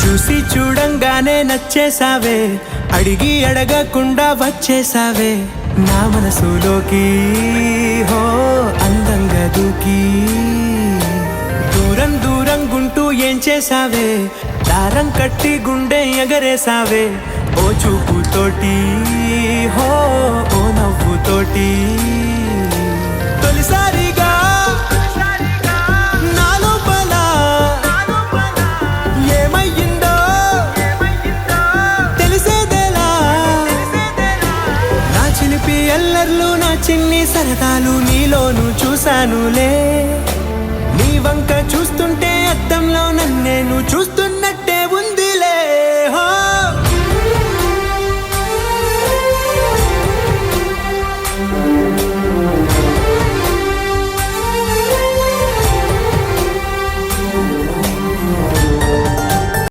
చూసి చూడంగానే నచ్చేసావే, అడిగి అడగకుండా వచ్చేసావే నా మనసులోకి. హో అందంగా దూకి దూరం దూరం గుంటూ ఏం చేసావే, దారం కట్టి గుండె ఎగరేసావే ఓ చూపుతోటి. హో ఓ నవ్వుతోటి తొలిసారిగా నా లోపల ఏమయ్యిందో తెలిసేదేలా. నా చిలిపి ఎల్లర్లు నా చిన్ని సరదాలు నీలోను చూశానులే. నీ వంక చూస్తుంటే అద్దంలో నన్నేను చూస్తున్నట్టే